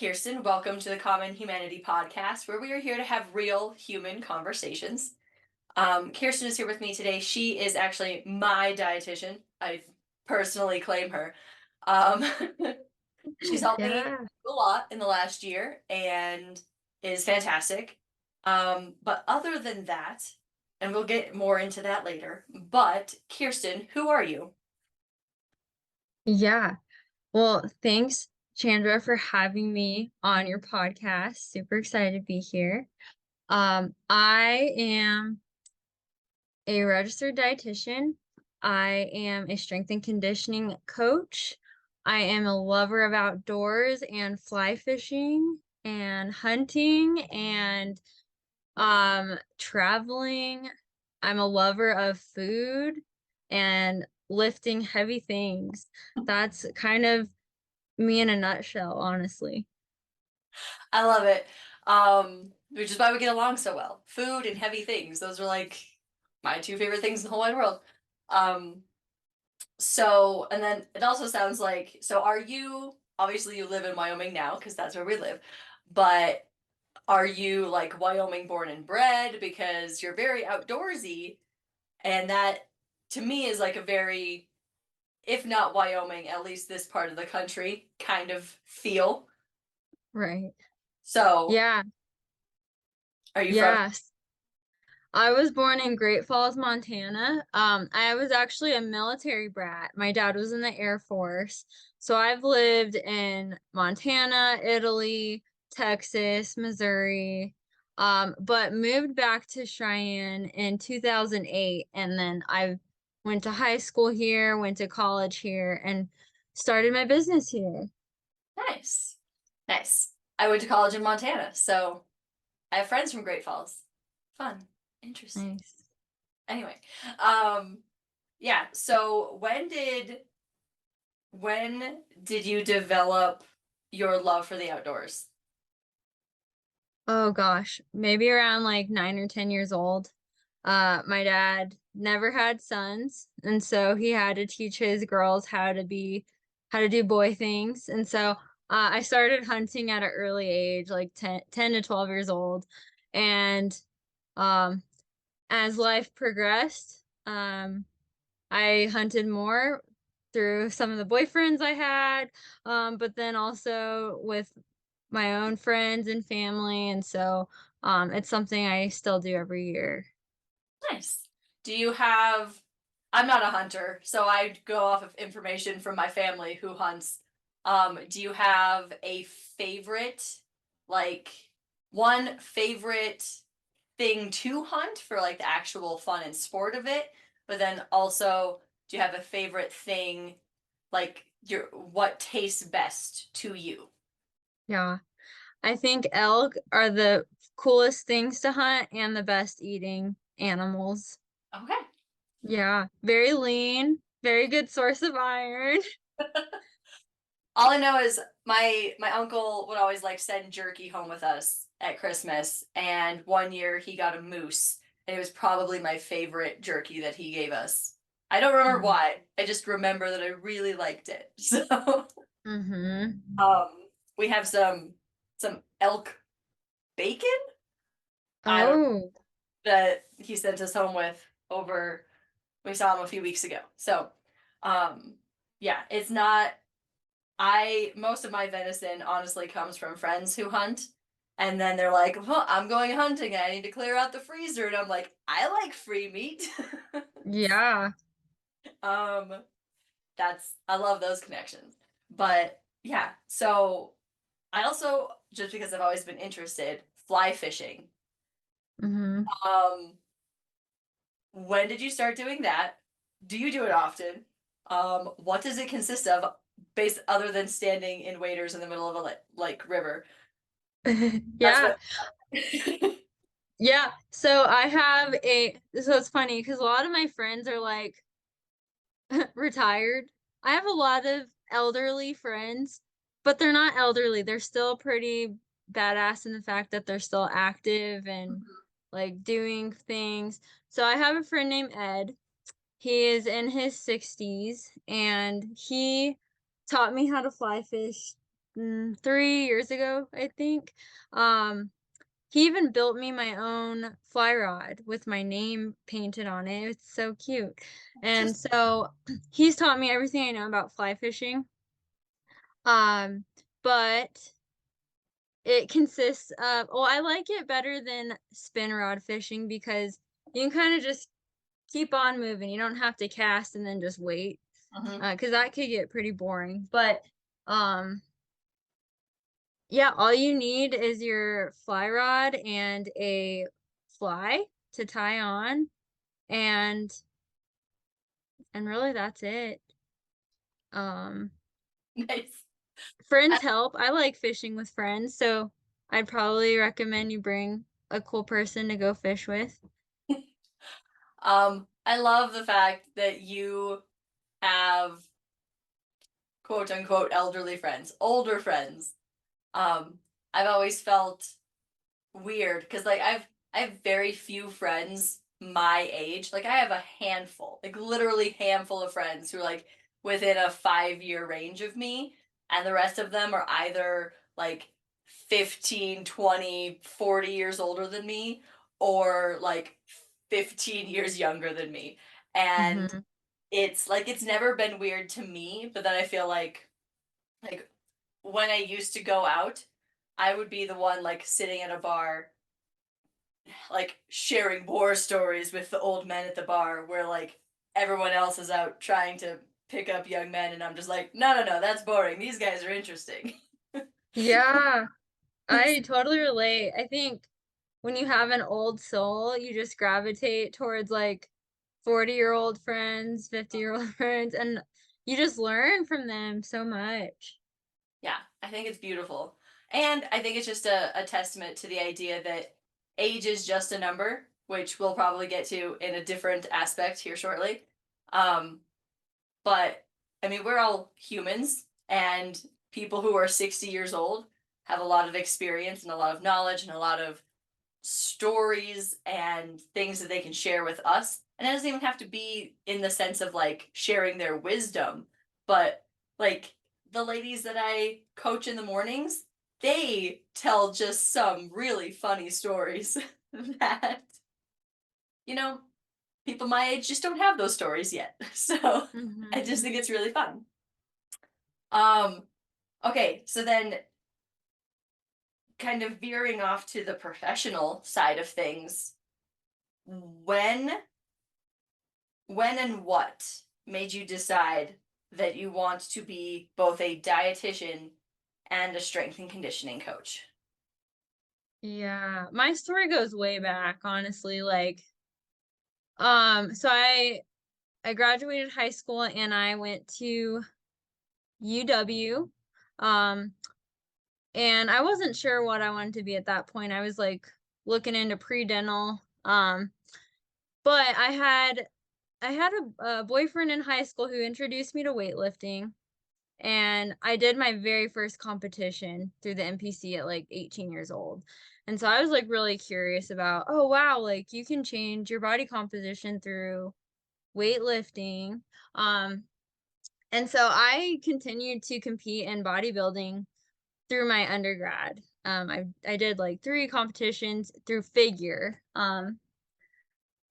Kierston. Welcome to the Common Humanity Podcast, where we are here to have real human conversations. Kierston is here with me today. She is actually my dietitian. I personally claim her. Um, she's helped me Yeah. a lot in the last year and is fantastic. But other than that, and we'll get more into that later, but Kierston, who are you? Yeah. Well, thanks, Chandra, for having me on your podcast. Super excited to be here. I am a registered dietitian. I am a strength and conditioning coach. I am a lover of outdoors and fly fishing and hunting and traveling. I'm a lover of food and lifting heavy things. That's kind of me in a nutshell, honestly. I love it. Which is why we get along so well. Food and heavy things. Those are like my two favorite things in the whole wide world. Um, and then it also sounds like, so are you, obviously you live in Wyoming now because that's where we live, but are you like Wyoming born and bred because you're very outdoorsy and that to me is like a very, if not Wyoming, at least this part of the country kind of feel. Right. So Yeah. are you from? Yes. I was born in Great Falls, Montana. I was actually a military brat. My dad was in the Air Force. So I've lived in Montana, Italy, Texas, Missouri, but moved back to Cheyenne in 2008. And then I went to high school here, went to college here, and started my business here. Nice. Nice. I went to college in Montana, so I have friends from Great Falls. Fun. Interesting. Nice. Anyway, um, yeah, so when did you develop your love for the outdoors? Oh gosh, maybe around like 9 or 10 years old. My dad never had sons, and so he had to teach his girls how to do boy things. And so I started hunting at an early age, like 10 to 12 years old. And um, as life progressed, I hunted more through some of the boyfriends I had, but then also with my own friends and family, and so, it's something I still do every year. Nice. Do you have, I'm not a hunter, so I go off of information from my family who hunts. Do you have a favorite, like one favorite thing to hunt for like the actual fun and sport of it? But then also, do you have a favorite thing like your what tastes best to you? Yeah. I think elk are the coolest things to hunt and the best eating animals. Okay. Yeah, very lean, very good source of iron. All I know is my uncle would always like send jerky home with us at Christmas, and one year he got a moose, and it was probably my favorite jerky that he gave us. I don't remember Mhm. why. I just remember that I really liked it. So, Mhm. um, we have some elk bacon. I don't Oh. that he sent us home with over. We saw him a few weeks ago. So, um, yeah, it's not I most of my venison honestly comes from friends who hunt. And then they're like, well, I'm going hunting. I need to clear out the freezer. And I'm like, I like free meat. Yeah. um, I love those connections. But yeah, so I also, just because I've always been interested, fly fishing. Mhm. Um, when did you start doing that? Do you do it often? What does it consist of, based other than standing in waders in the middle of a like river? That's Yeah. what. Yeah. So it's funny because a lot of my friends are like retired. I have a lot of elderly friends, but they're not elderly. They're still pretty badass in the fact that they're still active and like doing things. So I have a friend named Ed. He is in his 60s and he taught me how to fly fish 3 years ago, I think. Um, he even built me my own fly rod with my name painted on it. It's so cute. And Just so he's taught me everything I know about fly fishing. Um, but it consists of, well, I like it better than spin rod fishing because you can kind of just keep on moving. You don't have to cast and then just wait, mhm. because that could get pretty boring. But um, yeah, all you need is your fly rod and a fly to tie on, and really that's it. Um, Nice. Friends help. I like fishing with friends, so I'd probably recommend you bring a cool person to go fish with. I love the fact that you have quote unquote elderly friends, older friends. Um, I've always felt weird because I have very few friends my age. Like I have a handful, like literally handful of friends who are like within a 5 year range of me, and the rest of them are either like 15, 20, 40 years older than me or like 15 years younger than me. And Mhm. it's like it's never been weird to me, but then I feel like when I used to go out, I would be the one like sitting at a bar like sharing war stories with the old men at the bar where like everyone else is out trying to pick up young men and I'm just like, no, no, no, that's boring. These guys are interesting. Yeah, I totally relate. I think when you have an old soul, you just gravitate towards like 40-year-old friends, 50-year-old friends, and you just learn from them so much. Yeah, I think it's beautiful. And I think it's just a testament to the idea that age is just a number, which we'll probably get to in a different aspect here shortly. Um, But I mean, we're all humans, and people who are 60 years old have a lot of experience and a lot of knowledge and a lot of stories and things that they can share with us. And it doesn't even have to be in the sense of like sharing their wisdom, but like the ladies that I coach in the mornings, they tell just some really funny stories that, you know, people my age just don't have those stories yet. So I just Mhm. think it's really fun. Um, okay, so then kind of veering off to the professional side of things, when and what made you decide that you want to be both a dietitian and a strength and conditioning coach? Yeah, my story goes way back, honestly. Like, so I graduated high school and I went to UW. Um, and I wasn't sure what I wanted to be at that point. I was like looking into pre-dental. But I had a boyfriend in high school who introduced me to weightlifting, and I did my very first competition through the NPC at like 18 years old. And so I was like really curious about, oh wow, like you can change your body composition through weightlifting. Um, and so I continued to compete in bodybuilding through my undergrad. I did like 3 competitions through figure,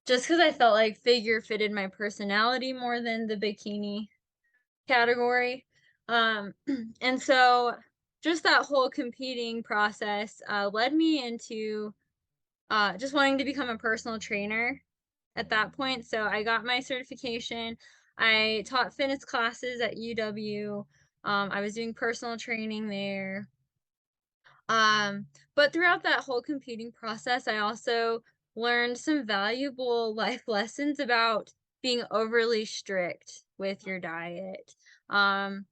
just because I felt like figure fitted my personality more than the bikini category. Um, and so just that whole competing process, led me into, just wanting to become a personal trainer at that point. So I got my certification. I taught fitness classes at UW. I was doing personal training there. But throughout that whole competing process, I also learned some valuable life lessons about being overly strict with your diet. Um,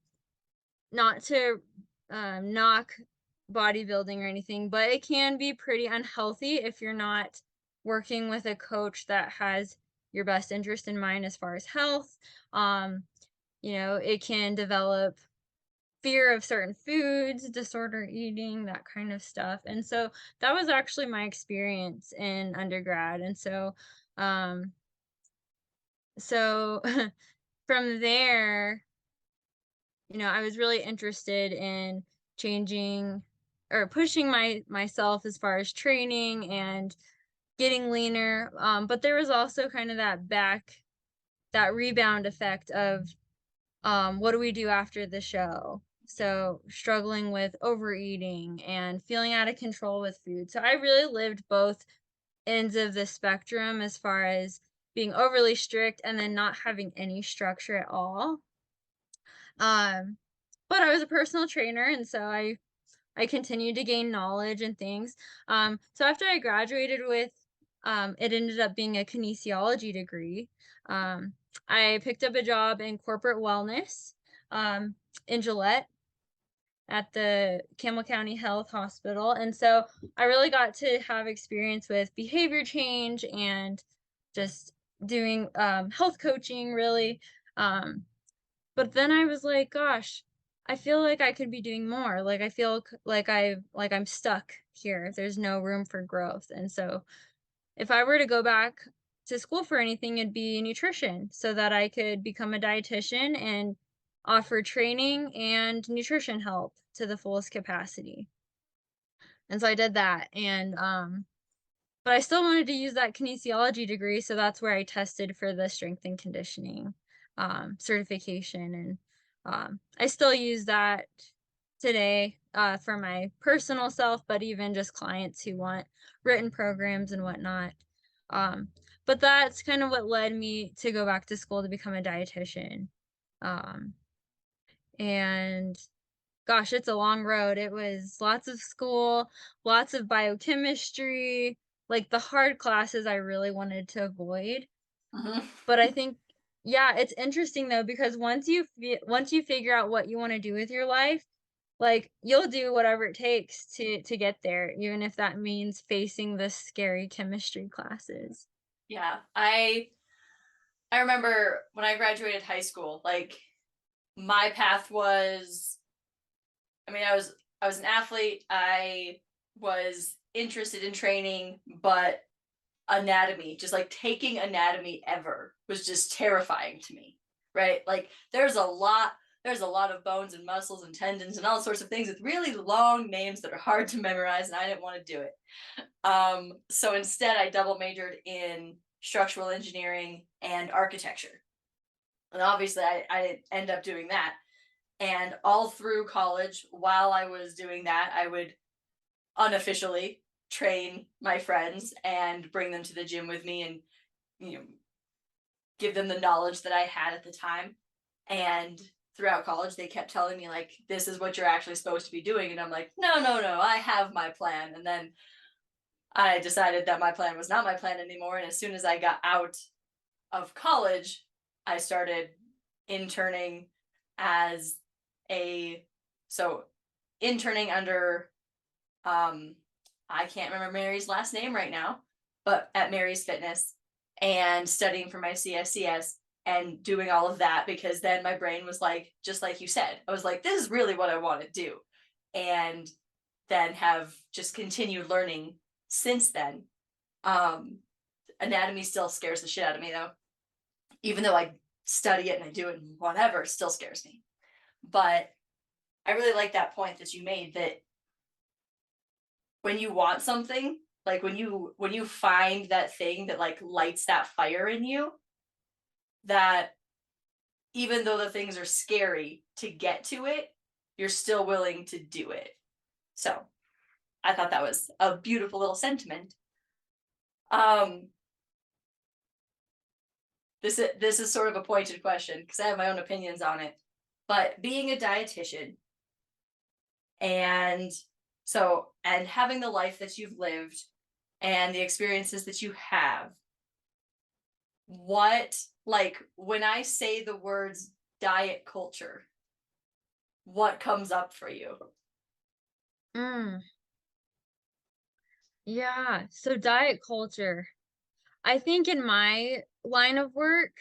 Not to knock bodybuilding or anything, but it can be pretty unhealthy if you're not working with a coach that has your best interest in mind as far as health. Um, it can develop fear of certain foods, disorder eating, that kind of stuff. And so that was actually my experience in undergrad. And um, so from there, I was really interested in changing or pushing myself as far as training and getting leaner. But there was also kind of that rebound effect of what do we do after the show? So struggling with overeating and feeling out of control with food. So I really lived both ends of the spectrum as far as being overly strict and then not having any structure at all. Um, but I was a personal trainer, and so I continued to gain knowledge and things. So after I graduated with, it ended up being a kinesiology degree. Um, I picked up a job in corporate wellness um, in Gillette at the Campbell County Health Hospital. And so I really got to have experience with behavior change and just doing health coaching, really. Um, but then I was like, gosh, I feel like I could be doing more. Like I feel like I'm stuck here. There's no room for growth. And so if I were to go back to school for anything, it'd be nutrition so that I could become a dietitian and offer training and nutrition help to the fullest capacity. And so I did that. And but I still wanted to use that kinesiology degree, so that's where I tested for the strength and conditioning certification, and I still use that today for my personal self, but even just clients who want written programs and whatnot. Um, but that's kind of what led me to go back to school to become a dietitian. Um, and gosh, it's a long road. It was lots of school, lots of biochemistry, like the hard classes I really wanted to avoid. Mhm. But I think yeah, it's interesting though because once you figure out what you want to do with your life, like you'll do whatever it takes to get there, even if that means facing the scary chemistry classes. Yeah, I remember when I graduated high school, like my path was, I mean, I was an athlete. I was interested in training, but anatomy, just like taking anatomy ever was just terrifying to me. Right? Like there's a lot of bones and muscles and tendons and all sorts of things with really long names that are hard to memorize, and I didn't want to do it. So instead I double majored in structural engineering and architecture. And obviously I didn't end up doing that. And all through college, while I was doing that, I would unofficially train my friends and bring them to the gym with me and, you know, give them the knowledge that I had at the time. And throughout college, they kept telling me, like, this is what you're actually supposed to be doing. And I'm like, no, no, no, I have my plan. And then I decided that my plan was not my plan anymore. And as soon as I got out of college, I started interning as a, so interning under, um, I can't remember Mary's last name right now, but at Mary's Fitness, and studying for my CSCS and doing all of that, because then my brain was like, just like you said, I was like, this is really what I want to do. And then have just continued learning since then. Um, Anatomy still scares the shit out of me though. Even though I study it and I do it and whatever, it still scares me. But I really like that point that you made, that when you want something, like when you find that thing that like lights that fire in you, that even though the things are scary to get to it, you're still willing to do it. So I thought that was a beautiful little sentiment. Um, this is sort of a pointed question because I have my own opinions on it. But being a dietitian, and and having the life that you've lived and the experiences that you have, what, like when I say the words diet culture, what comes up for you? Mm, yeah. So diet culture. I think in my line of work,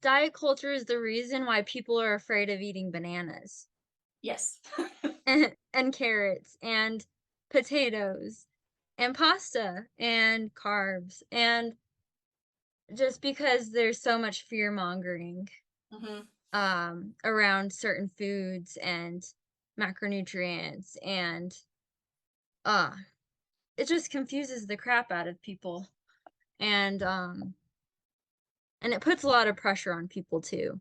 diet culture is the reason why people are afraid of eating bananas Yes. and carrots and potatoes and pasta and carbs, and just because there's so much fear mongering Hmm. around certain foods, and macronutrients, and it just confuses the crap out of people. And and it puts a lot of pressure on people too.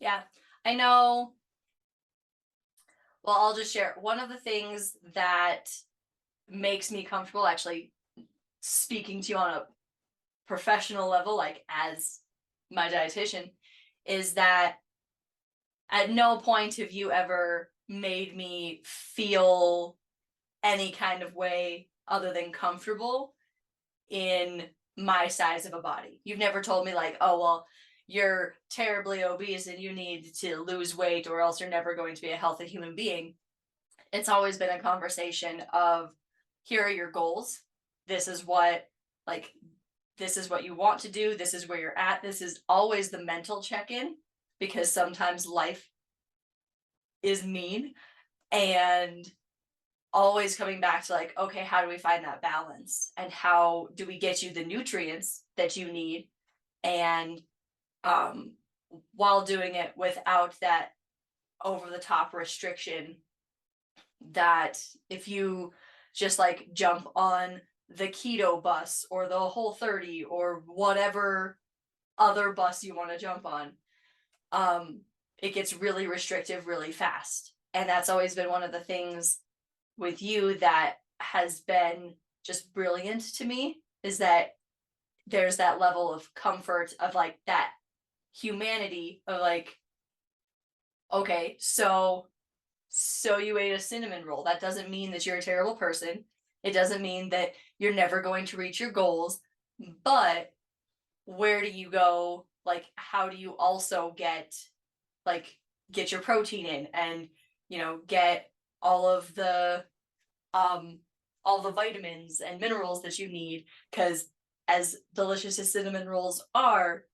Yeah, I know. Well, I'll just share one of the things that makes me comfortable actually speaking to you on a professional level, like as my dietitian, is that at no point have you ever made me feel any kind of way other than comfortable in my size of a body. You've never told me like, oh, well, you're terribly obese and you need to lose weight or else you're never going to be a healthy human being. It's always been a conversation of, here are your goals. This is what, like, this is what you want to do. This is where you're at. This is always the mental check-in, because sometimes life is mean, and always coming back to like, okay, how do we find that balance and how do we get you the nutrients that you need, and um while doing it without that over the top restriction, that if you just like jump on the keto bus or the Whole30 or whatever other bus you want to jump on, it gets really restrictive really fast. And that's always been one of the things with you that has been just brilliant to me, is that there's that level of comfort of like that humanity of like, okay, so you ate a cinnamon roll. That doesn't mean that you're a terrible person. It doesn't mean that you're never going to reach your goals, but where do you go? Like, how do you also get your protein in, and get all of the vitamins and minerals that you need, because as delicious as cinnamon rolls are,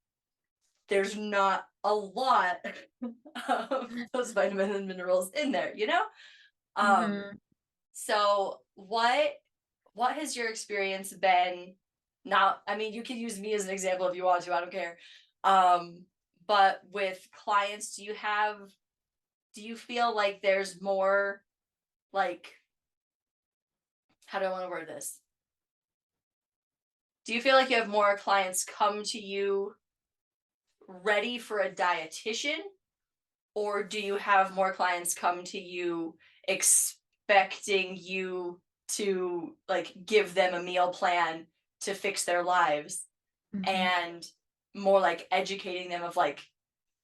there's not a lot of those vitamins and minerals in there, Mm-hmm. So what has your experience been? Not, I mean, you can use me as an example if you want to, I don't care. But with clients, do you feel like there's more, like, how do I want to word this? Do you feel like you have more clients come to you ready for a dietitian, or do you have more clients come to you expecting you to like give them a meal plan to fix their lives, Mm-hmm. and more like educating them of like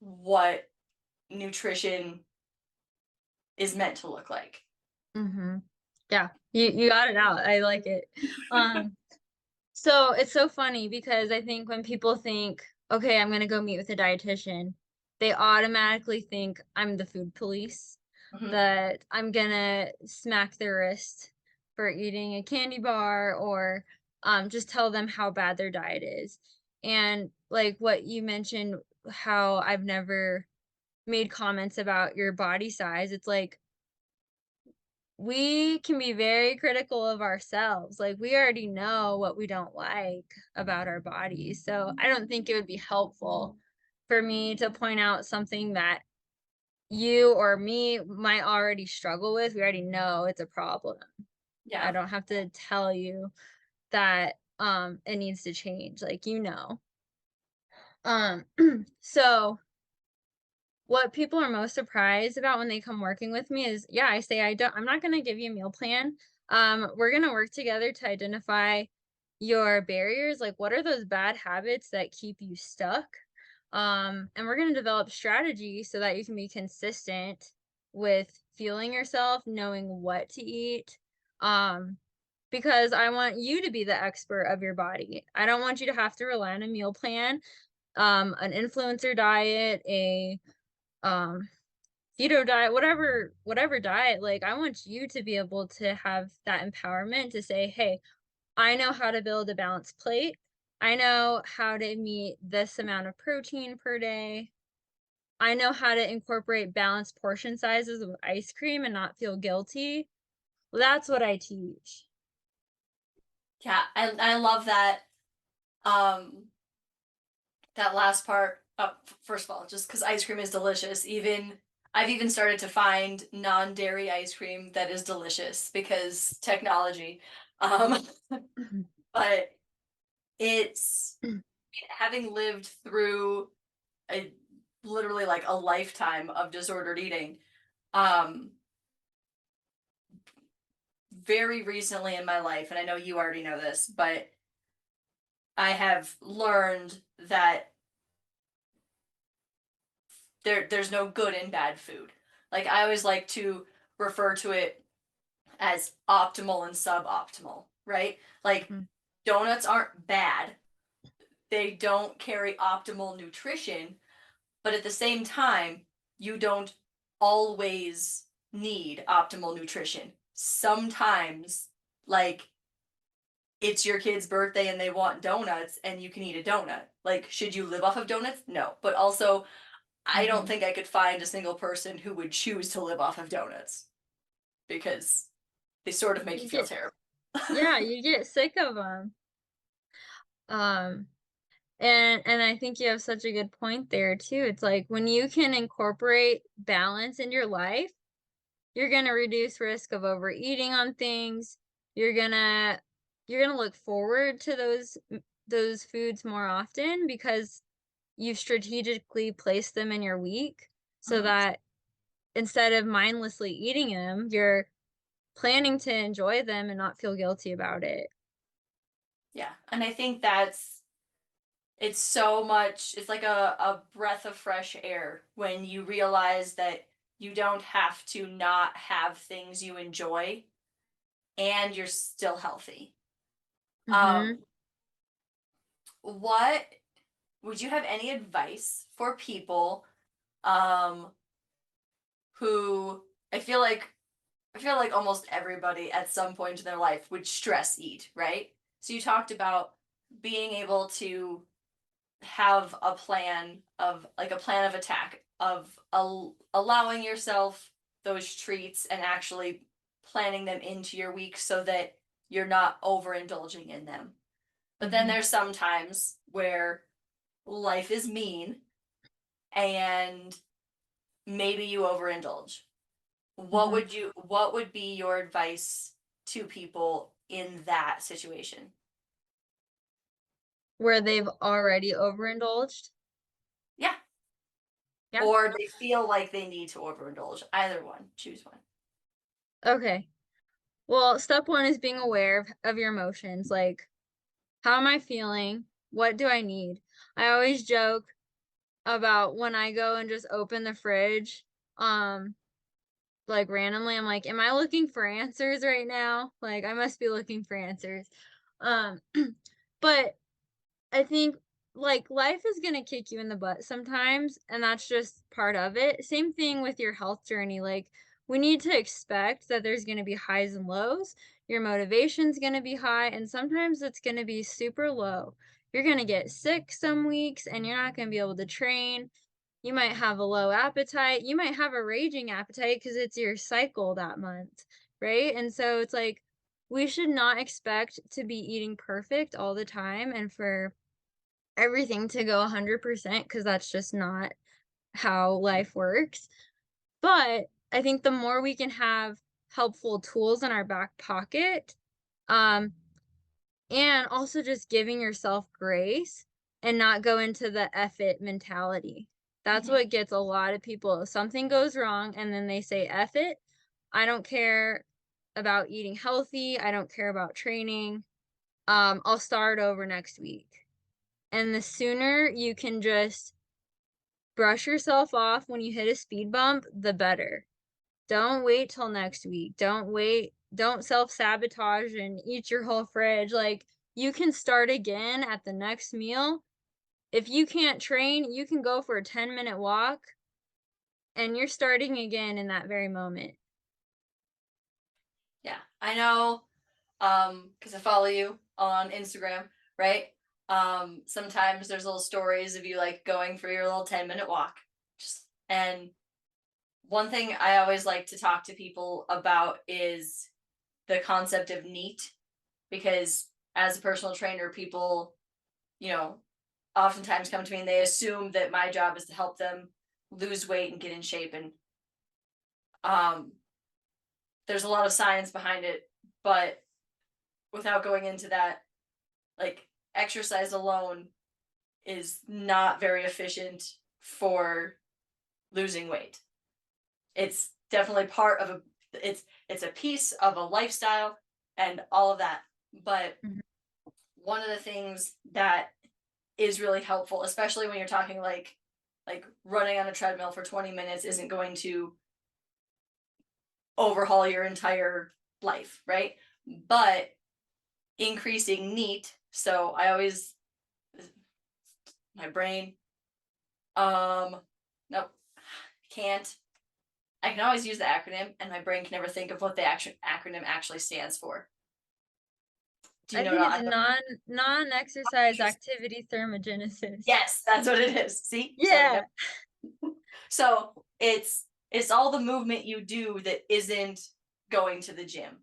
what nutrition is meant to look like? Mm-hmm. Yeah, you got it out. I like it. So it's so funny because I think when people think, okay, I'm gonna go meet with a dietitian, they automatically think I'm the food police, Mm-hmm. that I'm gonna smack their wrist for eating a candy bar, or just tell them how bad their diet is. And like what you mentioned, how I've never made comments about your body size, it's like we can be very critical of ourselves. Like, we already know what we don't like about our bodies. So I don't think it would be helpful for me to point out something that you or me might already struggle with. We already know it's a problem. I Yeah. don't have to tell you that it needs to change. Like, Um so what people are most surprised about when they come working with me is, yeah, I say I'm not gonna give you a meal plan. We're gonna work together to identify your barriers, like what are those bad habits that keep you stuck? And we're gonna develop strategies so that you can be consistent with fueling yourself, knowing what to eat. Um, because I want you to be the expert of your body. I don't want you to have to rely on a meal plan, an influencer diet, a um keto diet, whatever diet. Like, I want you to be able to have that empowerment to say, hey, I know how to build a balanced plate. I know how to meet this amount of protein per day. I know how to incorporate balanced portion sizes of ice cream and not feel guilty. Well, that's what I teach. Yeah, I love that. um that last part. First of all, just because ice cream is delicious, even I've even started to find non-dairy ice cream that is delicious because technology. Um, but it's having lived through a literally like a lifetime of disordered eating. Um, very recently in my life, and I know you already know this, but I have learned that there's no good in bad food. Like I always like to refer to it as optimal and suboptimal, right? Like Mm. donuts aren't bad. They don't carry optimal nutrition, but at the same time, you don't always need optimal nutrition. Sometimes like it's your kid's birthday and they want donuts and you can eat a donut. Like should you live off of donuts? No. But also I don't Mhm. think I could find a single person who would choose to live off of donuts because they sort of make you You feel get terrible. Yeah, you get sick of them. Um, and I think you have such a good point there too. It's like when you can incorporate balance in your life, you're gonna reduce risk of overeating on things. You're gonna you're gonna look forward to those foods more often because you've strategically placed them in your week so Mhm. that instead of mindlessly eating them, you're planning to enjoy them and not feel guilty about it. Yeah, and I think that's it's so much it's like a breath of fresh air when you realize that you don't have to not have things you enjoy and you're still healthy. Mhm. Um, what would you have any advice for people um who I feel like almost everybody at some point in their life would stress eat, right? So you talked about being able to have a plan of like a plan of attack of allowing yourself those treats and actually planning them into your week so that you're not overindulging in them. But then Mhm. there's some times where life is mean and maybe you overindulge. Mhm. What would be your advice to people in that situation? Where they've already overindulged? Yeah. Yeah. Or they feel like they need to overindulge. Either one. Choose one. Okay. Well, step 1 is being aware of your emotions, like, "How am I feeling? What do I need?" I always joke about when I go and just open the fridge, um, like, randomly, I'm like, "Am I looking for answers right now?" Like, I must be looking for answers. Um, but I think, like, life is gonna kick you in the butt sometimes, and that's just part of it. Same thing with your health journey, like, we need to expect that there's gonna be highs and lows. Your motivation's gonna be high, and sometimes it's gonna be super low. You're gonna get sick some weeks, and you're not gonna be able to train. You might have a low appetite. You might have a raging appetite because it's your cycle that month, right? And so it's like, we should not expect to be eating perfect all the time and for everything to go 100% because that's just not how life works. But I think the more we can have helpful tools in our back pocket, um, and also just giving yourself grace and not go into the "F it" mentality. That's Mhm. what gets a lot of people. Something goes wrong and then they say, "F it. I don't care about eating healthy. I don't care about training. I'll start over next week." And the sooner you can just brush yourself off when you hit a speed bump, the better. Don't wait till next week. Don't self-sabotage and eat your whole fridge. Like, you can start again at the next meal. If you can't train, you can go for a 10-minute walk and you're starting again in that very moment. Yeah. I know because I follow you on Instagram, right? Sometimes there's little stories of you like going for your little 10-minute walk. Just and one thing I always like to talk to people about is the concept of neat because as a personal trainer, people, you know, oftentimes come to me and they assume that my job is to help them lose weight and get in shape. And There's a lot of science behind it, but without going into that, like exercise alone is not very efficient for losing weight. It's definitely part of a it's a piece of a lifestyle and all of that. But Mhm. one of the things that is really helpful, especially when you're talking like running on a treadmill for 20 minutes isn't going to overhaul your entire life, right? But increasing NEAT, so I always my brain nope, can't. I can always use the acronym and my brain can never think of what the acronym actually stands for. Do you I know think what it's I'm non-exercise activity thermogenesis. Yes, that's what it is. See? So Yeah. it's all the movement you do that isn't going to the gym.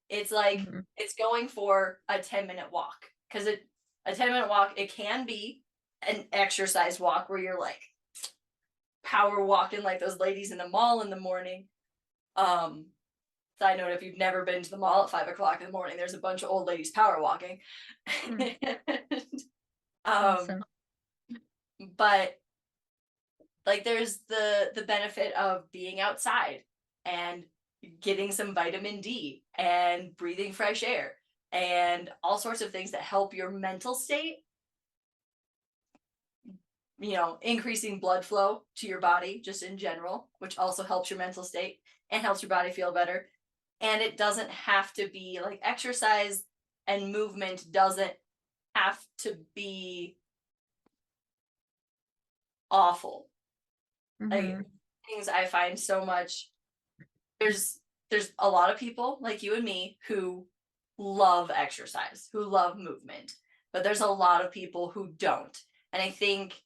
It's like Mhm. it's going for a 10-minute walk because a 10-minute walk it can be an exercise walk where you're like power walking like those ladies in the mall in the morning. Um, Side note: if you've never been to the mall at 5 o'clock in the morning, there's a bunch of old ladies power walking. Mm, um, awesome. but like there's the benefit of being outside and getting some vitamin D and breathing fresh air and all sorts of things that help your mental state, increasing blood flow to your body just in general, which also helps your mental state and helps your body feel better. And it doesn't have to be like exercise and movement doesn't have to be awful. Like Mhm. things I find so much there's there's a lot of people like you and me who love exercise, who love movement, but there's a lot of people who don't. And I think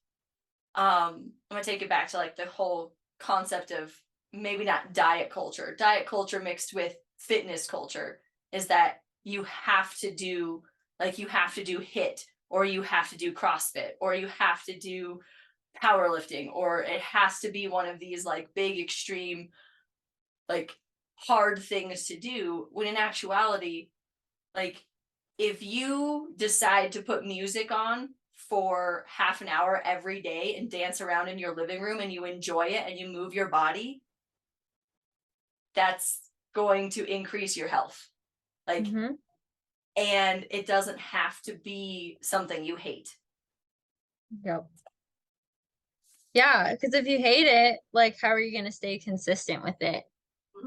I'm gonna take it back to like the whole concept of maybe not diet culture. Diet culture mixed with fitness culture is that you have to do HIIT or you have to do CrossFit or you have to do powerlifting or it has to be one of these like big extreme like hard things to do when in actuality like if you decide to put music on for half an hour every day and dance around in your living room and you enjoy it and you move your body, that's going to increase your health. Like, Mhm. and it doesn't have to be something you hate. Yep. Yeah, because if you hate it, like, how are you gonna stay consistent with it?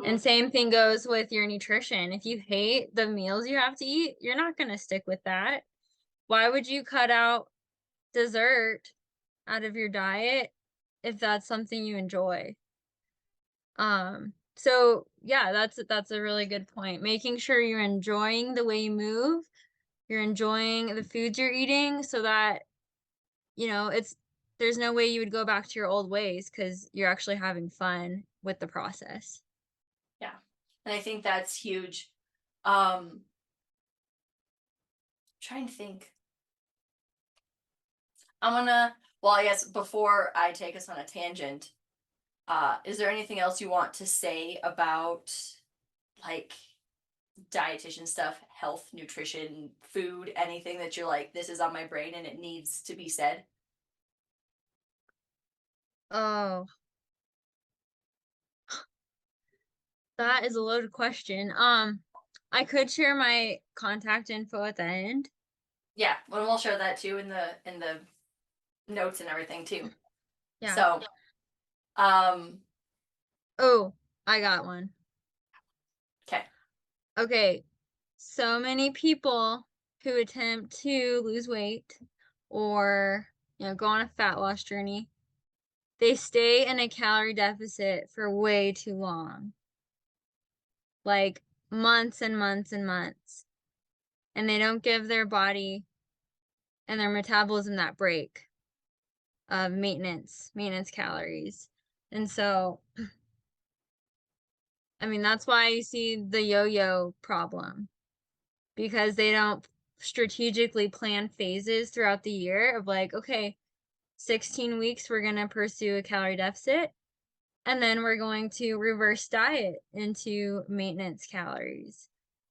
And Mhm. same thing goes with your nutrition. If you hate the meals you have to eat, you're not gonna stick with that. Why would you cut out dessert out of your diet if that's something you enjoy? So yeah, that's a really good point. Making sure you're enjoying the way you move, you're enjoying the foods you're eating so that, it's there's no way you would go back to your old ways because you're actually having fun with the process. Yeah. And I think that's huge. Trying to think. Well, I guess before I take us on a tangent, is there anything else you want to say about like dietitian stuff, health, nutrition, food, anything that you're like, this is on my brain and it needs to be said? Oh, that is a loaded question. I could share my contact info at the end. Yeah, well, we'll share that too in the notes and everything too. Yeah. So, um, Oh, I got one. okay. Okay. So many people who attempt to lose weight or, go on a fat loss journey, they stay in a calorie deficit for way too long, like months and months and months. And they don't give their body and their metabolism that break of maintenance calories. And so, I mean, that's why you see the yo-yo problem because they don't strategically plan phases throughout the year of like, okay, 16 weeks, we're going to pursue a calorie deficit. And then we're going to reverse diet into maintenance calories.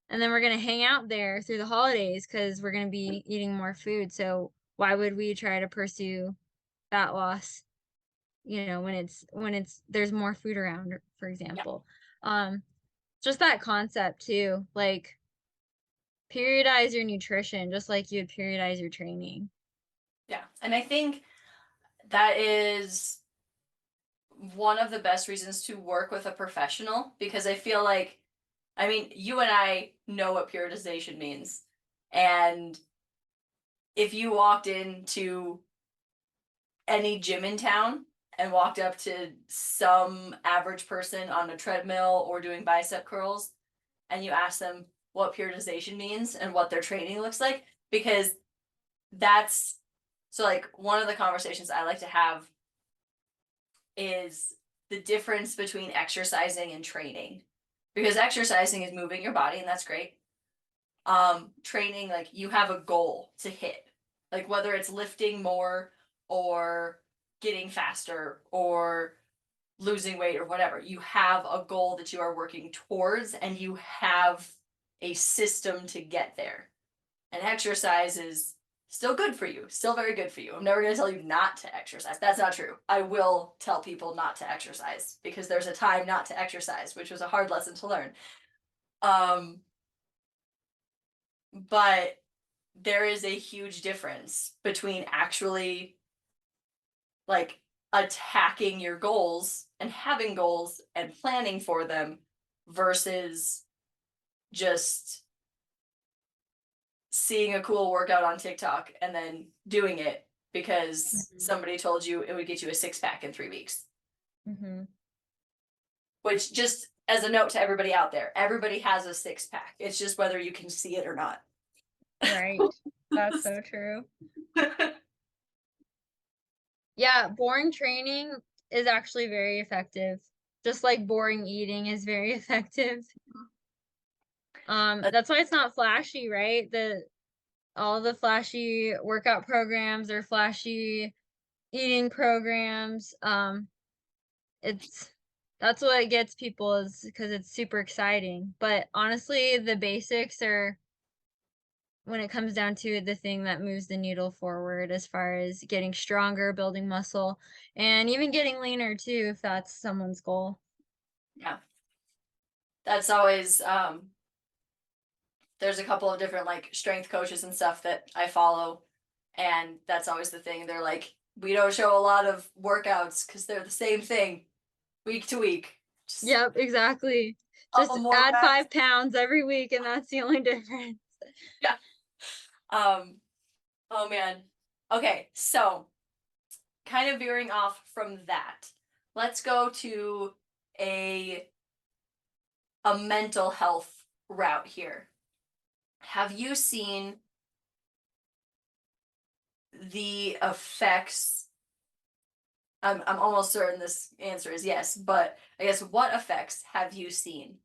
And then we're going to hang out there through the holidays because we're going to be eating more food. So why would we try to pursue fat loss, when it's there's more food around, for Yeah. example. Just that concept too, like periodize your nutrition just like you would periodize your training. Yeah. And I think that is one of the best reasons to work with a professional, because I feel like, I mean, you and I know what periodization means. And if you walked into any gym in town and walked up to some average person on a treadmill or doing bicep curls and you ask them what periodization means and what their training looks like, because that's so like one of the conversations I like to have is the difference between exercising and training, because exercising is moving your body and that's great. Training, like you have a goal to hit, like whether it's lifting more or getting faster or losing weight or whatever, you have a goal that you are working towards and you have a system to get there. And exercise is still good for you, still very good for you. I'm never going to tell you not to exercise. That's not true. I will tell people not to exercise because there's a time not to exercise, which was a hard lesson to learn. Um, but there is a huge difference between actually like attacking your goals and having goals and planning for them versus just seeing a cool workout on TikTok and then doing it because Mhm. somebody told you it would get you a six pack in 3 weeks. Mhm. Which, just as a note to everybody out there, everybody has a six pack. It's just whether you can see it or not. Right. That's so true. Yeah, boring training is actually very effective. Just like boring eating is very effective. That's why it's not flashy, right? The all the flashy workout programs or flashy eating programs. It's that's what gets people is because it's super exciting. But honestly, the basics are when it comes down to it, the thing that moves the needle forward as far as getting stronger, building muscle, and even getting leaner too, if that's someone's goal. Yeah, that's always there's a couple of different like strength coaches and stuff that I follow, and that's always the thing. They're like, we don't show a lot of workouts because they're the same thing week to week. Just Yep, exactly. couple Just more add reps. 5 pounds every week, and that's the only difference. Yeah. Um, oh man. Okay, so kind of veering off from that, let's go to a a mental health route here. Have you seen the effects? I'm almost certain this answer is yes, but I guess what effects have you seen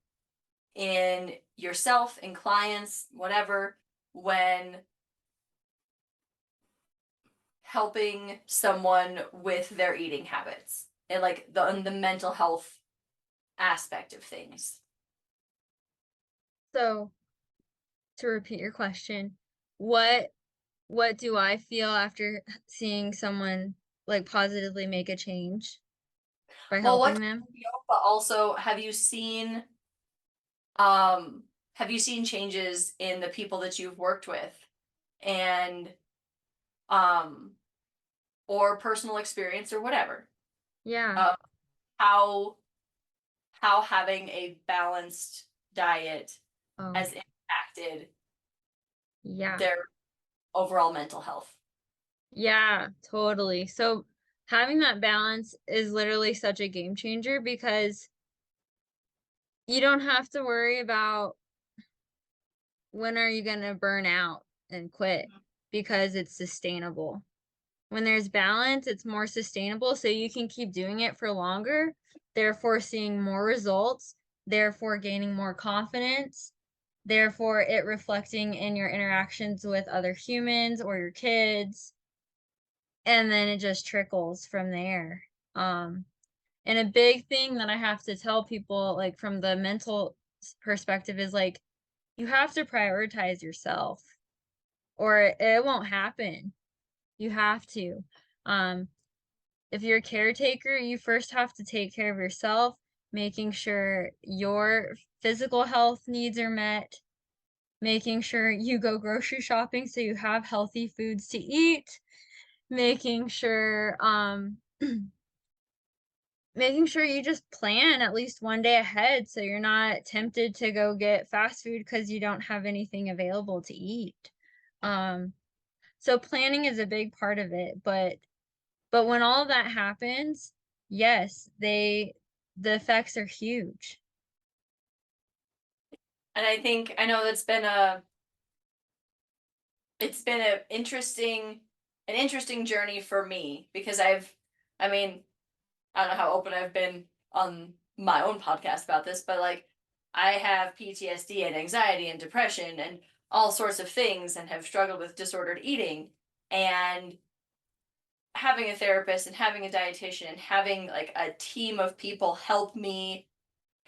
in yourself, in clients, whatever, when helping someone with their eating habits and like the mental health aspect of things? So, to repeat your question, what what do I feel after seeing someone like positively make a change by Well, what helping type them? of feel, but also um have you seen changes in the people that you've worked with and um or personal experience or whatever? Yeah. Uh, how how having a balanced diet Oh, has impacted yeah. their overall mental health. Yeah, totally. So having that balance is literally such a game changer because you don't have to worry about when are you going to burn out and quit because it's sustainable. When there's balance, it's more sustainable so you can keep doing it for longer, therefore seeing more results, therefore gaining more confidence, therefore it reflecting in your interactions with other humans or your kids, and then it just trickles from there. Um And a big thing that I have to tell people, like, from the mental perspective is, like, you have to prioritize yourself or it won't happen. You have to. Um, if you're a caretaker, you first have to take care of yourself, making sure your physical health needs are met, making sure you go grocery shopping so you have healthy foods to eat, making sure, making sure you just plan at least one day ahead so you're not tempted to go get fast food because you don't have anything available to eat. Um, so planning is a big part of it, but when all of that happens, yes, the effects are huge. And I think I know that's been a it's been an interesting journey for me because I mean, I don't know how open I've been on my own podcast about this, but like I have PTSD and anxiety and depression and all sorts of things and have struggled with disordered eating, and having a therapist and having a dietitian and having like a team of people help me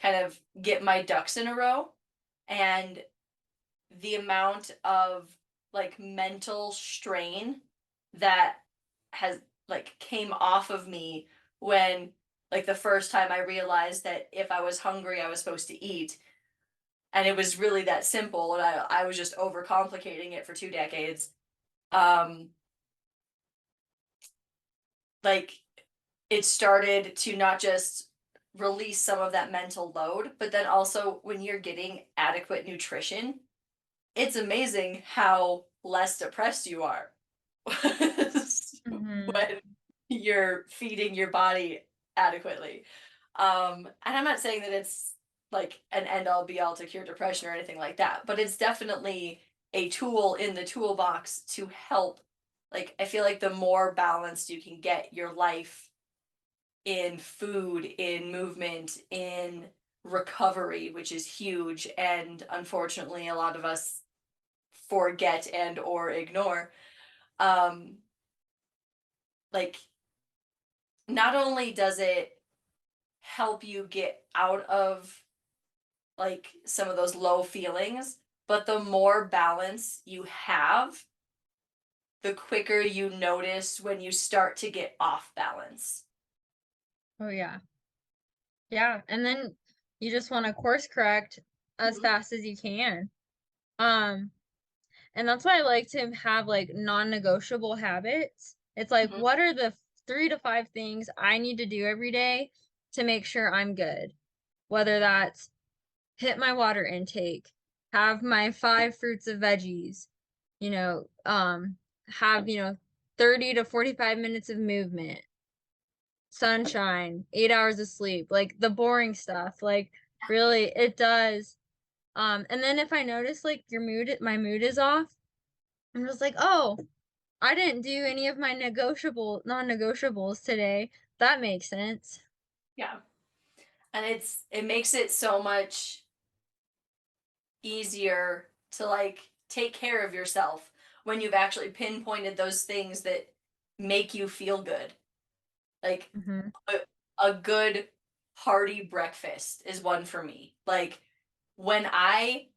kind of get my ducks in a row, and the amount of like mental strain that has like came off of me when like the first time I realized that if I was hungry I was supposed to eat, and it was really that simple, and I was just overcomplicating it for 2 decades. um like it started to not just release some of that mental load, but then also when you're getting adequate nutrition, it's amazing how less depressed you are Mhm. when you're feeding your body adequately. And I'm not saying that it's like an end all be all to cure depression or anything like that, but it's definitely a tool in the toolbox to help. Like, I feel like the more balanced you can get your life in food, in movement, in recovery, which is huge, and unfortunately, a lot of us forget and or ignore. Um, like, not only does it help you get out of like some of those low feelings, but the more balance you have, the quicker you notice when you start to get off balance. Oh, yeah. Yeah, and then you just wanna course correct as Mhm. fast as you can. Um, and that's why I like to have, like, non-negotiable habits. It's like, Mhm. what are the 3 to 5 things I need to do every day to make sure I'm good? Whether that's hit my water intake, have my 5 fruits of veggies, you know, have, 30 to 45 minutes of movement, sunshine, 8 hours of sleep, like, the boring stuff, like, really, it does. And then if I notice, like, my mood is off, I'm just like, "Oh, I didn't do any of my non-negotiables today. That makes sense." Yeah. And it makes it so much easier to like take care of yourself when you've actually pinpointed those things that make you feel good. Like Mhm. a, a good hearty breakfast is one for me. Like when I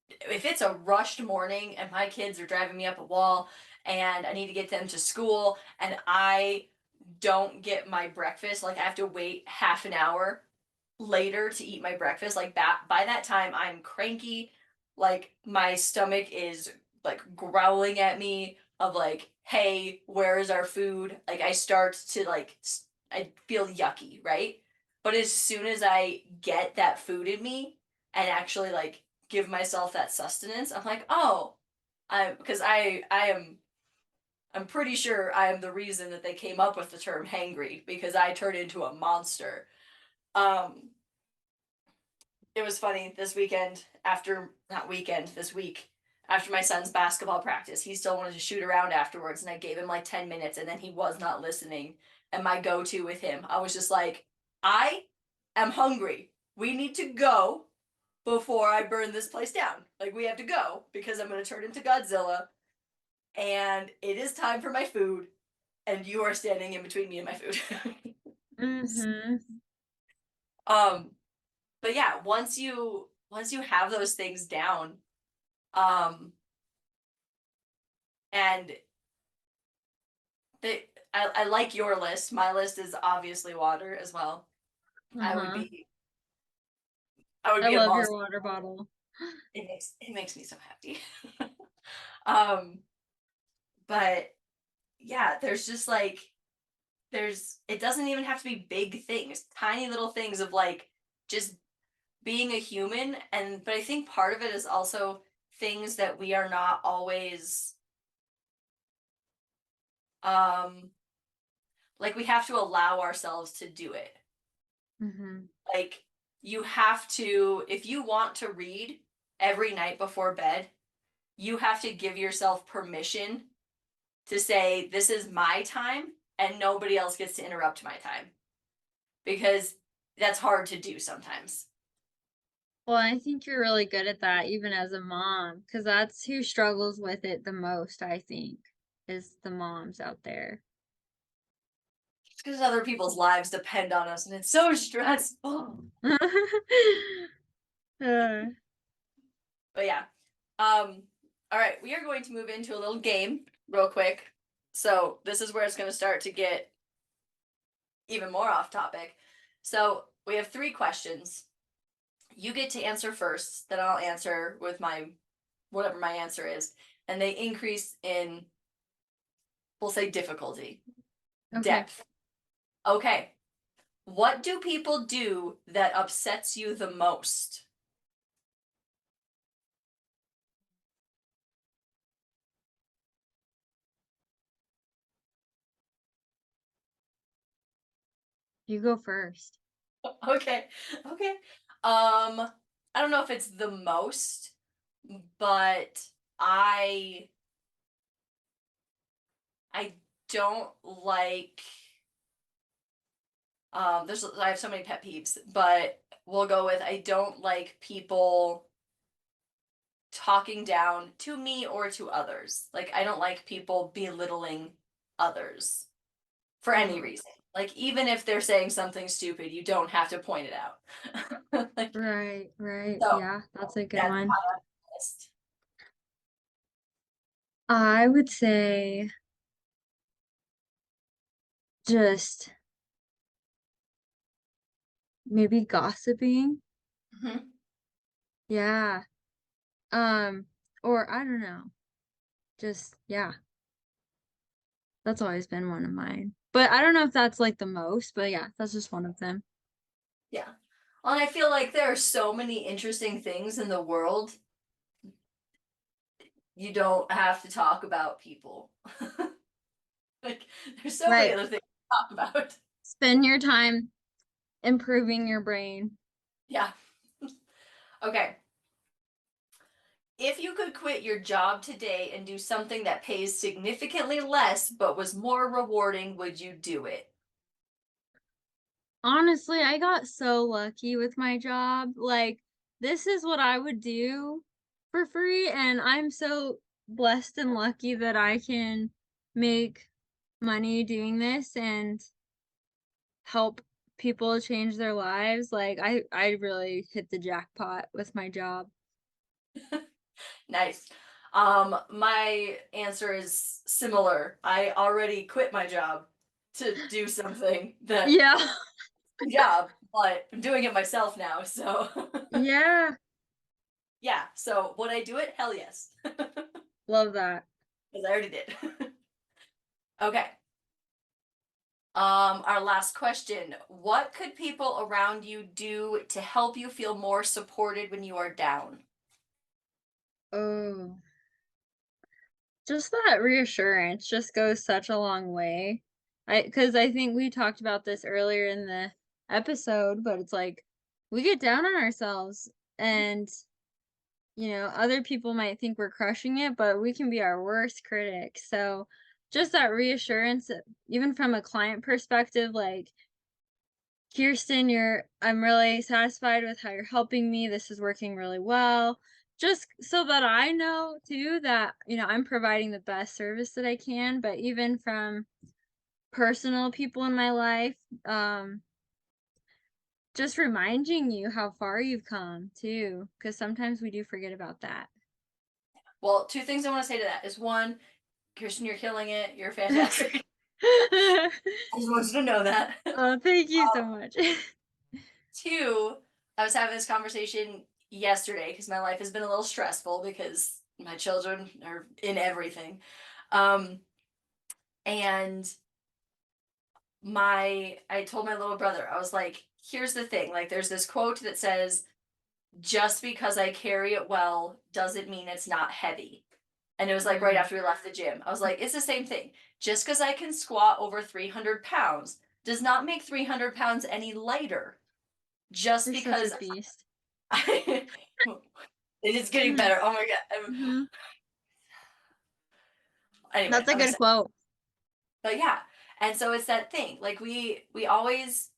if it's a rushed morning and my kids are driving me up a wall and I need to get them to school and I don't get my breakfast, like I have to wait half an hour later to eat my breakfast, like that by that time I'm cranky, like my stomach is like growling at me of like, hey, where is our food? Like I start to like I feel yucky, right? But as soon as I get that food in me and actually like give myself that sustenance, I'm like, oh, I'm because I'm pretty sure I am the reason that they came up with the term hangry because I turn into a monster. Um, it was funny this weekend after not weekend this week after my son's basketball practice. He still wanted to shoot around afterwards, and I gave him like 10 minutes, and then he was not listening. And my go-to with him, I was just like, I am hungry. We need to go before I burn this place down. Like we have to go because I'm going to turn into Godzilla, and it is time for my food, and you are standing in between me and my food. Mm-hmm. Um, but yeah, once you have those things down, um, and they, I like your list. My list is obviously water as well. I would Uh-huh. be I would I be a love your monster. water bottle. It makes me so happy. um, but yeah, there's just like it doesn't even have to be big things, tiny little things of like just being a human. And but I think part of it is also things that we are not always um like we have to allow ourselves to do it. Mm-hmm. Like you have to, if you want to read every night before bed, you have to give yourself permission to say this is my time and nobody else gets to interrupt my time, because that's hard to do sometimes. Well, I think you're really good at that, even as a mom, because that's who struggles with it the most, I think, is the moms out there. Because other people's lives depend on us and it's so stressful. Uh, But yeah. All right, we are going to move into a little game real quick. So this is where it's going to start to get even more off topic. So we have 3 questions. You get to answer first, then I'll answer with my whatever my answer is, and they increase in, we'll say, difficulty, okay. depth. Okay. What do people do that upsets you the most? You go first. Okay. Okay. I don't know if it's the most, but I I don't like there's I have so many pet peeves, but we'll go with I don't like people talking down to me or to others. Like I don't like people belittling others for any Uh-huh. reason. Like even if they're saying something stupid, you don't have to point it out. Like Right, right. so Yeah, that's a good that's one. my list. I would say just maybe gossiping. Mhm. Yeah. Um, or I don't know. Just yeah, that's always been one of mine. But I don't know if that's like the most, but yeah, that's just one of them. Yeah. Well, and I feel like there are so many interesting things in the world. You don't have to talk about people. Like there's so many Right. other things to talk about. Spend your time improving your brain. Yeah. Okay. If you could quit your job today and do something that pays significantly less but was more rewarding, would you do it? Honestly, I got so lucky with my job. Like, this is what I would do for free, and I'm so blessed and lucky that I can make money doing this and help people change their lives. Like, I really hit the jackpot with my job. Nice. My answer is similar. I already quit my job to do something that Yeah. job, but I'm doing it myself now, so Yeah. yeah. So would I do it? Hell yes. Love that. Because I already did. Okay. Our last question. What could people around you do to help you feel more supported when you are down? Oh. Just that reassurance just goes such a long way. Because I think we talked about this earlier in the episode, but it's like we get down on ourselves and, other people might think we're crushing it, but we can be our worst critic. So just that reassurance, even from a client perspective, like, Kierston, I'm really satisfied with how you're helping me. This is working really well. Just so that I know too that, I'm providing the best service that I can, but even from personal people in my life, just reminding you how far you've come too, because sometimes we do forget about that. Well, two things I want to say to that is one, Kirsten, you're killing it. You're fantastic. I just wanted you to know that. Oh, thank you so much. Two, I was having this conversation yesterday because my life has been a little stressful because my children are in everything. Um, and I told my little brother, I was like, here's the thing, like there's this quote that says, just because I carry it well doesn't mean it's not heavy. And it was like right Mm, after we left the gym. I was like, it's the same thing. Just because I can squat over 300 pounds does not make 300 pounds any lighter. Just you're such a because beast. I, it is getting Mm, better. Oh my God. mhm. Anyway, That's a I'm good excited. quote. But yeah. And so it's that thing. Like we always,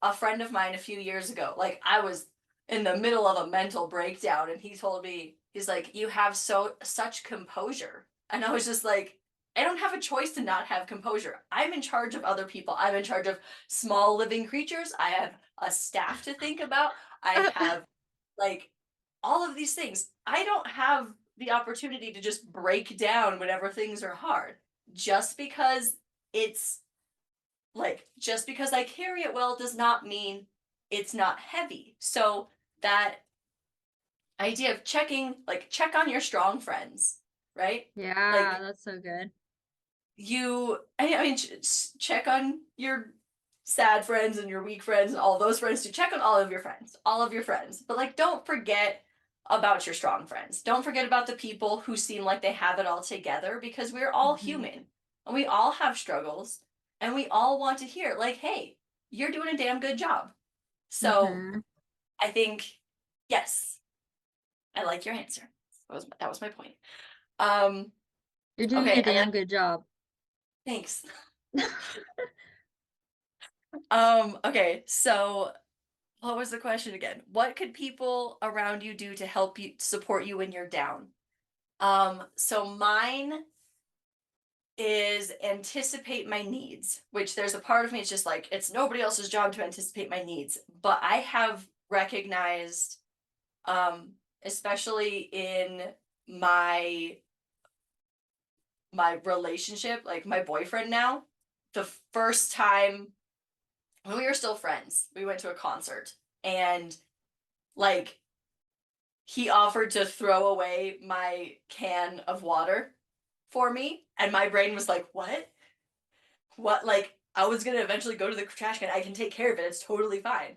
a friend of mine a few years ago, like I was in the middle of a mental breakdown and he told me, he's like, you have such composure. And I was just like, I don't have a choice to not have composure. I'm in charge of other people. I'm in charge of small living creatures. I have a staff to think about. I have like all of these things. I don't have the opportunity to just break down whenever things are hard. Just because it's just because I carry it well does not mean it's not heavy. So that idea of checking, like check on your strong friends, right? Yeah, Like that's so good. I mean, check on your sad friends and your weak friends and all those friends too. Check on all of your friends. But like, don't forget about your strong friends. Don't forget about the people who seem like they have it all together because we're all Mhm, human and we all have struggles and we all want to hear like, hey, you're doing a damn good job. So mhm. I think, yes, I like your answer. That was my point. Um, You're doing a okay, and then damn good job. thanks. Okay, so what was the question again? What could people around you do to help you support you when you're down? So mine is anticipate my needs, which there's a part of me it's just like it's nobody else's job to anticipate my needs, but I have recognized um especially in my my relationship, like my boyfriend now, the first time when we were still friends, we went to a concert and like he offered to throw away my can of water for me. And my brain was like, what? What? Like, I was going to eventually go to the trash can. I can take care of it. It's totally fine.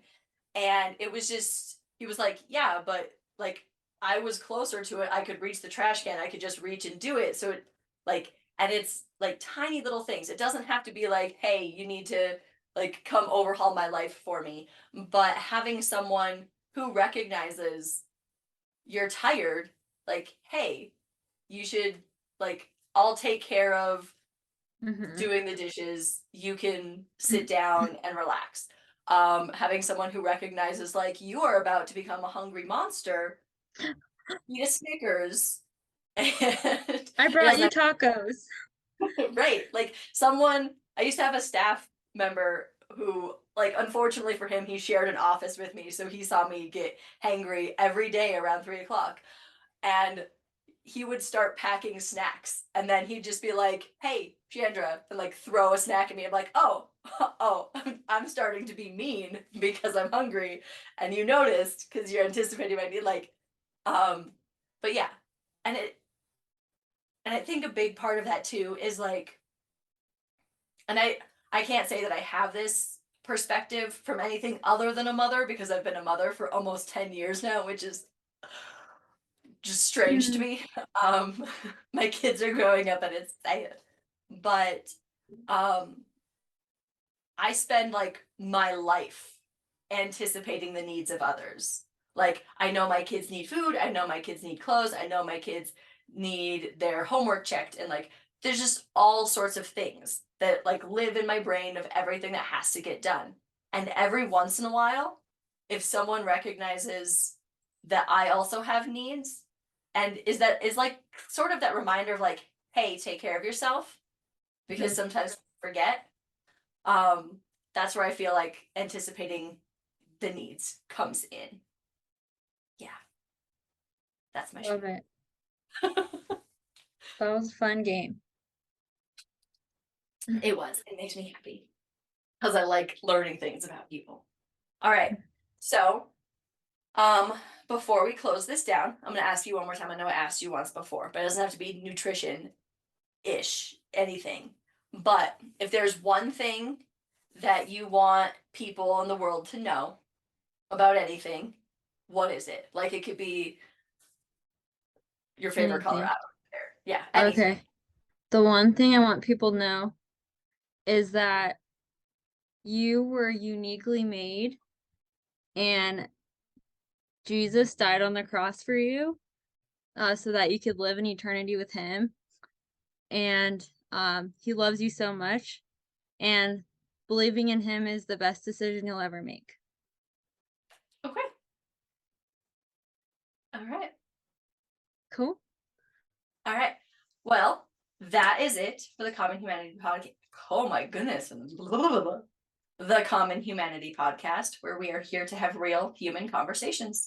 And it was just, he was like, yeah, but like, I was closer to it. I could reach the trash can. I could just reach and do it. So it, like, and it's like tiny little things. It doesn't have to be like, hey, you need to like come overhaul my life for me. But having someone who recognizes you're tired, like, hey, you should like I'll take care of Mhm. doing the dishes. You can sit down and relax. Having someone who recognizes like you are about to become a hungry monster, eat a Snickers. And it I brought you doesn't tacos. right. Like someone I used to have a staff member who like unfortunately for him he shared an office with me so he saw me get hangry every day around 3 o'clock and he would start packing snacks and then he'd just be like, hey, Chandra, and like throw a snack at me. I'm like, oh, oh, I'm starting to be mean because I'm hungry. And you noticed because you're anticipating my need, like, um, but yeah. And I think a big part of that too is like, and I can't say that I have this perspective from anything other than a mother because I've been a mother for almost 10 years now, which is just strange to Mhm, me. Um, my kids are growing up and it's sad. But um, I spend like my life anticipating the needs of others. Like, I know my kids need food, I know my kids need clothes, I know my kids need their homework checked, and like, there's just all sorts of things that like live in my brain of everything that has to get done. And every once in a while, if someone recognizes that I also have needs, and is like sort of that reminder of like, hey, take care of yourself, because mhm. sometimes we forget That's where I feel like anticipating the needs comes in. Yeah, that's my Love share. it. That was a fun game. It was. It makes me happy because I like learning things about people. All right. So, um, before we close this down, I'm gonna ask you one more time. I know I asked you once before, but it doesn't have to be nutrition-ish, anything. But if there's one thing that you want people in the world to know about anything, what is it? Like it could be your favorite color. I Anything. don't care. Yeah, anything. Okay. The one thing I want people to know is that you were uniquely made and Jesus died on the cross for you, so that you could live in eternity with him. And he loves you so much. And believing in him is the best decision you'll ever make. Okay. All right. Cool. All right. Well, that is it for the Common Humanity podcast. Oh my goodness. The Common Humanity podcast, where we are here to have real human conversations.